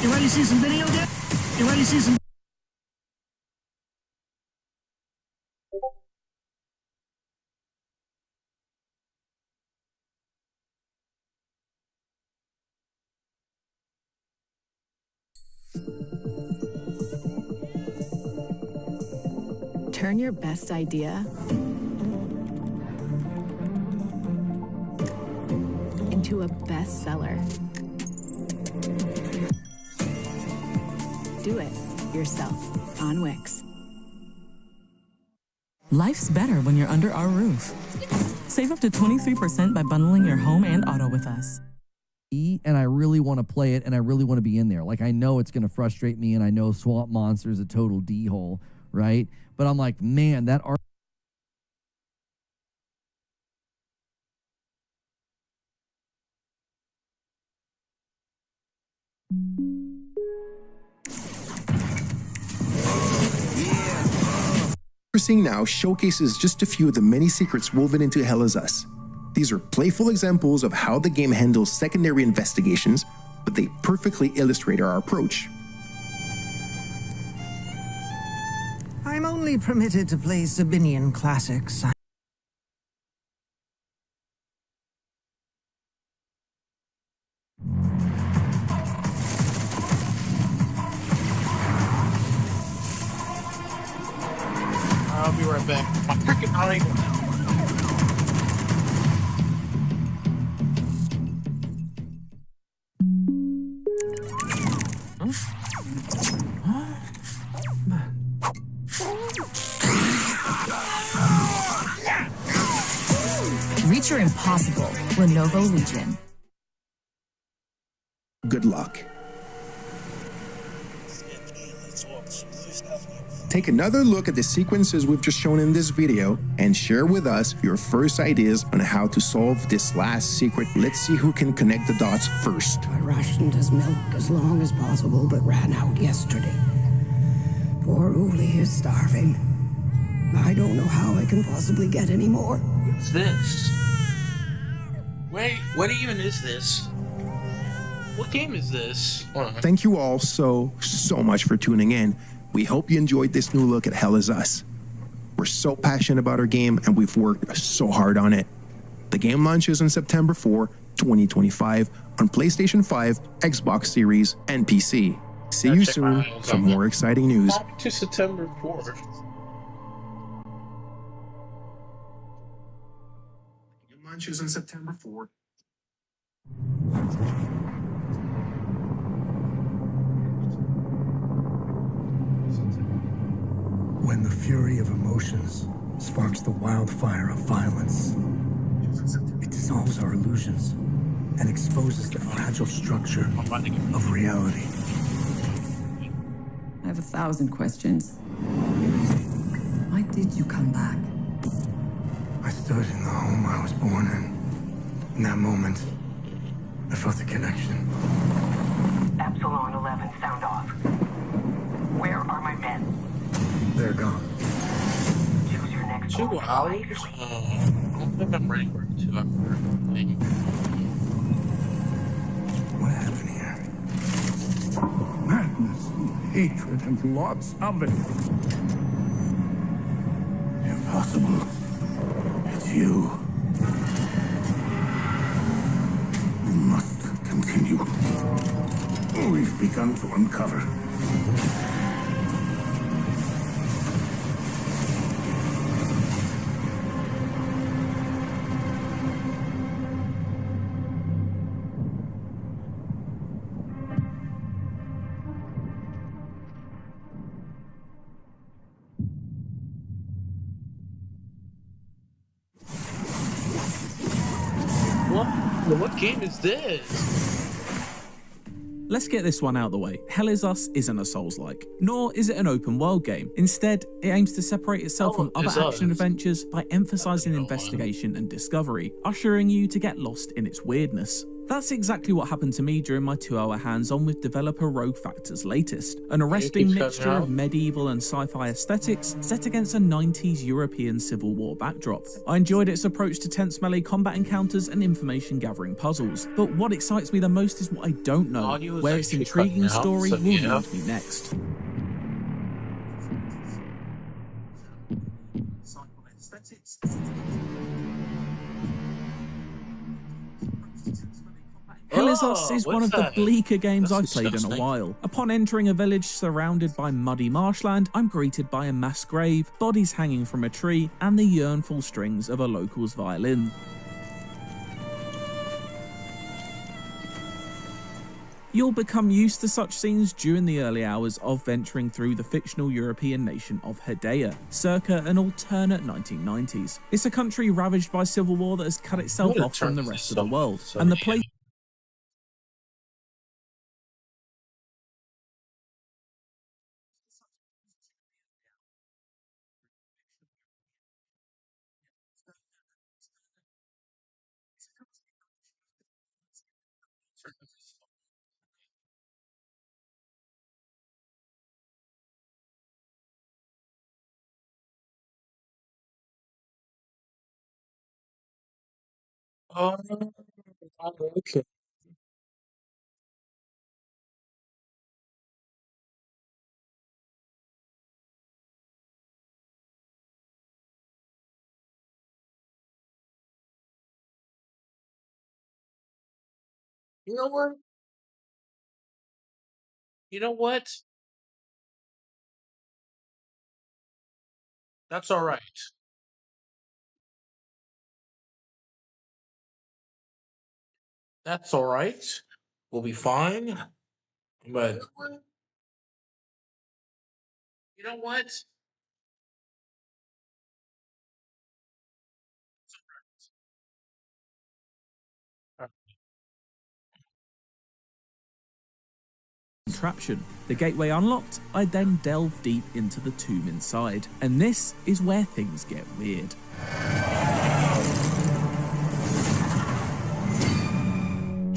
You ready to see some video game? You ready to see some? Turn your best idea into a bestseller. Do it yourself on Wix. Life's better when you're under our roof. Save up to 23% by bundling your home and auto with us. And I really want to play it, and I really want to be in there. Like, I know it's going to frustrate me, and I know Swamp Monster is a total D-hole, right? But I'm like, man, that art. We're seeing now showcases just a few of the many secrets woven into Hell Is Us. These are playful examples of how the game handles secondary investigations, but they perfectly illustrate our approach. I'm only permitted to play Sabinian classics. I'll be right back. My freaking eye. Reach your impossible, Lenovo Legion. Good luck. Take another look at the sequences we've just shown in this video and share with us your first ideas on how to solve this last secret. Let's see who can connect the dots first. I rationed his milk as long as possible, but ran out yesterday. Poor Uli is starving. I don't know how I can possibly get any more. What's this? Wait, what even is this? What game is this? Thank you all so much for tuning in. We hope you enjoyed this new look at Hell Is Us. We're so passionate about our game and we've worked so hard on it. The game launches on September 4, 2025 on PlayStation 5, Xbox Series, and PC. See you soon for more exciting news. Back to September 4th. The game launches on September 4. When the fury of emotions sparks the wildfire of violence, it dissolves our illusions and exposes the fragile structure of reality. I have 1,000 questions. Why did you come back? I stood in the home I was born in. In that moment, I felt a connection. Epsilon 11, sound off. Where are my men? They're gone. Choose your next 2 hours? I don't think I'm ready for a 2-hour thing. What happened here? Madness and hatred and lots of it. Impossible. It's you. We must continue. We've begun to uncover. What game is this? Let's get this one out of the way. Hell Is Us isn't a Souls-like, nor is it an open world game. Instead, it aims to separate itself from other action adventures by emphasizing investigation and discovery, ushering you to get lost in its weirdness. That's exactly what happened to me during my 2-hour hands-on with developer Rogue Factor's latest, an arresting keeps mixture cutting of out. medieval and sci-fi aesthetics set against a 90s European Civil War backdrop. I enjoyed its approach to tense melee combat encounters and information gathering puzzles, but what excites me the most is what I don't know, Audio is where its actually intriguing cutting out, story so will yeah. lead me next. Hell is Us is one what's of the that? bleaker games That's I've played in a disgusting. while. Upon entering a village surrounded by muddy marshland, I'm greeted by a mass grave, bodies hanging from a tree, and the yearnful strings of a local's violin. You'll become used to such scenes during the early hours of venturing through the fictional European nation of Hedaya, circa an alternate 1990s. It's a country ravaged by civil war that has cut itself gonna off from the turn rest this of the world, off, so and the yeah. place Oh, okay. You know what? You know what? That's all right. That's all right. We'll be fine. But you know what? contraption. The gateway unlocked, I then delve deep into the tomb inside, and this is where things get weird.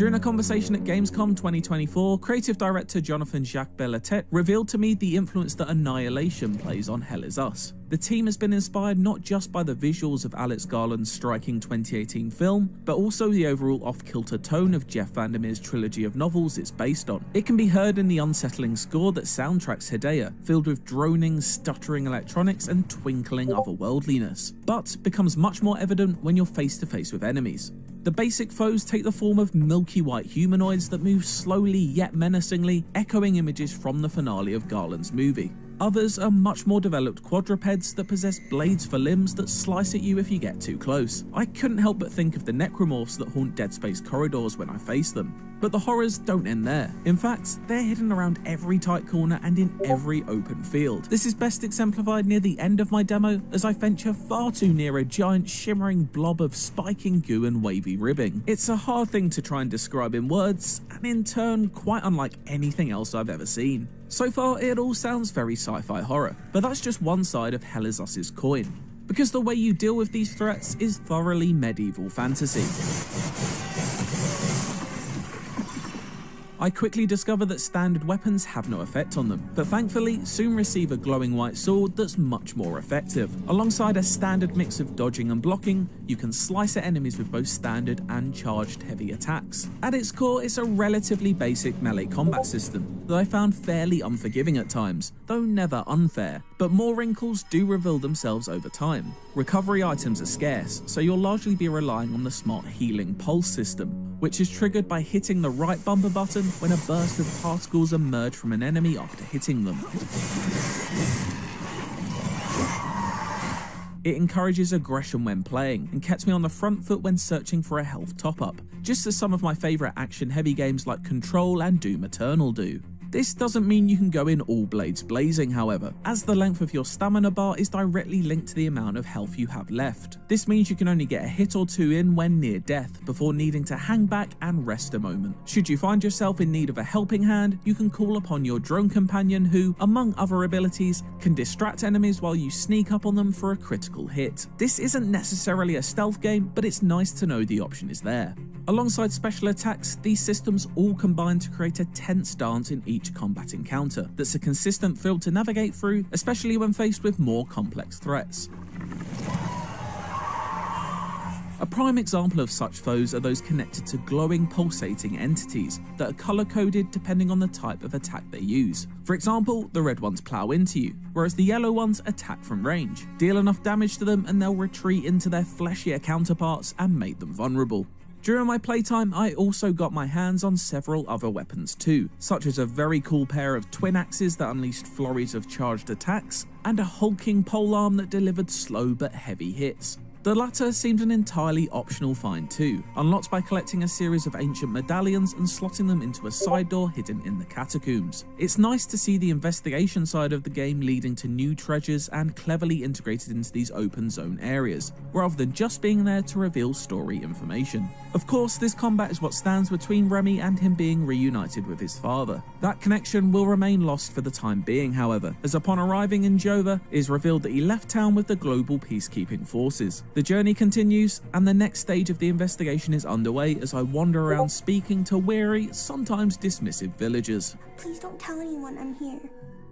During a conversation at Gamescom 2024, creative director Jonathan Jacques Bellatet revealed to me the influence that Annihilation plays on Hell is Us. The team has been inspired not just by the visuals of Alex Garland's striking 2018 film, but also the overall off-kilter tone of Jeff Vandermeer's trilogy of novels it's based on. It can be heard in the unsettling score that soundtracks Hedaya, filled with droning, stuttering electronics and twinkling otherworldliness, but becomes much more evident when you're face to face with enemies. The basic foes take the form of milky white humanoids that move slowly yet menacingly, echoing images from the finale of Garland's movie. Others are much more developed quadrupeds that possess blades for limbs that slice at you if you get too close. I couldn't help but think of the necromorphs that haunt Dead Space corridors when I face them. But the horrors don't end there. In fact, they're hidden around every tight corner and in every open field. This is best exemplified near the end of my demo as I venture far too near a giant shimmering blob of spiking goo and wavy ribbing. It's a hard thing to try and describe in words, and in turn quite unlike anything else I've ever seen. So far, it all sounds very sci-fi horror, but that's just one side of Hell is Us's coin. Because the way you deal with these threats is thoroughly medieval fantasy. I quickly discover that standard weapons have no effect on them, but thankfully soon receive a glowing white sword that's much more effective. Alongside a standard mix of dodging and blocking, you can slice at enemies with both standard and charged heavy attacks. At its core, it's a relatively basic melee combat system that I found fairly unforgiving at times, though never unfair, but more wrinkles do reveal themselves over time. Recovery items are scarce, so you'll largely be relying on the smart healing pulse system, which is triggered by hitting the right bumper button when a burst of particles emerge from an enemy after hitting them. It encourages aggression when playing, and kept me on the front foot when searching for a health top-up, just as some of my favourite action-heavy games like Control and Doom Eternal do. This doesn't mean you can go in all blades blazing, however, as the length of your stamina bar is directly linked to the amount of health you have left. This means you can only get a hit or two in when near death, before needing to hang back and rest a moment. Should you find yourself in need of a helping hand, you can call upon your drone companion who, among other abilities, can distract enemies while you sneak up on them for a critical hit. This isn't necessarily a stealth game, but it's nice to know the option is there. Alongside special attacks, these systems all combine to create a tense stance in each combat encounter that's a consistent thrill to navigate through, especially when faced with more complex threats. A prime example of such foes are those connected to glowing, pulsating entities that are color-coded depending on the type of attack they use. For example, the red ones plow into you, whereas the yellow ones attack from range. Deal enough damage to them and they'll retreat into their fleshier counterparts and make them vulnerable. During my playtime, I also got my hands on several other weapons too, such as a very cool pair of twin axes that unleashed flurries of charged attacks, and a hulking polearm that delivered slow but heavy hits. The latter seemed an entirely optional find too, unlocked by collecting a series of ancient medallions and slotting them into a side door hidden in the catacombs. It's nice to see the investigation side of the game leading to new treasures and cleverly integrated into these open zone areas, rather than just being there to reveal story information. Of course, this combat is what stands between Remy and him being reunited with his father. That connection will remain lost for the time being, however, as upon arriving in Jova, it is revealed that he left town with the global peacekeeping forces. The journey continues, and the next stage of the investigation is underway as I wander around speaking to weary, sometimes dismissive villagers. Please don't tell anyone I'm here.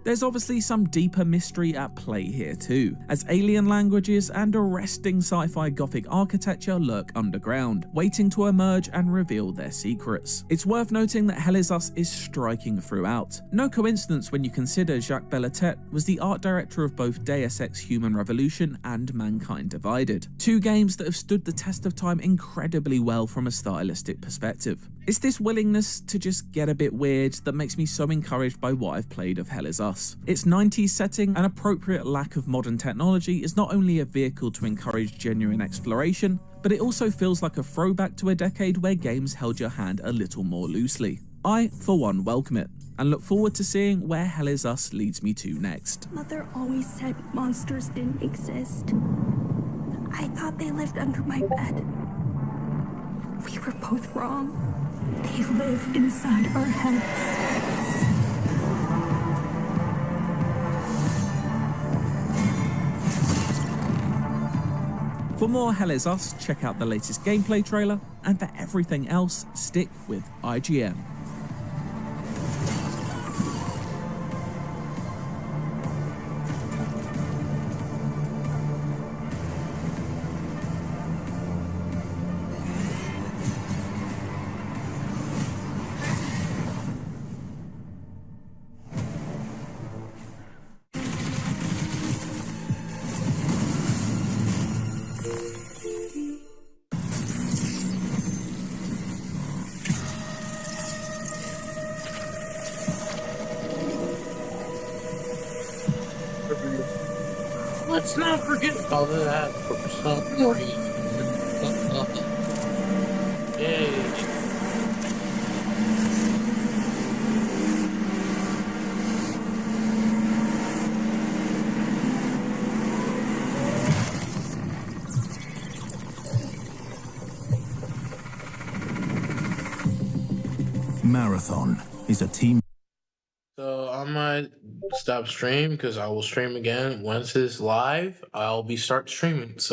There's obviously some deeper mystery at play here too, as alien languages and arresting sci-fi gothic architecture lurk underground, waiting to emerge and reveal their secrets. It's worth noting that Hell Is Us is striking throughout. No coincidence when you consider Jacques Bellatet was the art director of both Deus Ex Human Revolution and Mankind Divided, two games that have stood the test of time incredibly well from a stylistic perspective. It's this willingness to just get a bit weird that makes me so encouraged by what I've played of Hell Is Us. Its 90s setting and appropriate lack of modern technology is not only a vehicle to encourage genuine exploration, but it also feels like a throwback to a decade where games held your hand a little more loosely. I, for one, welcome it, and look forward to seeing where Hell Is Us leads me to next. Mother always said monsters didn't exist. I thought they lived under my bed. We were both wrong. They live inside our heads. For more Hell Is Us, check out the latest gameplay trailer, and for everything else, stick with IGN. Let's not forget about that for some reason. Yay. Marathon is a team. So I might stop stream because I will stream again once it's live. I'll be start streaming. So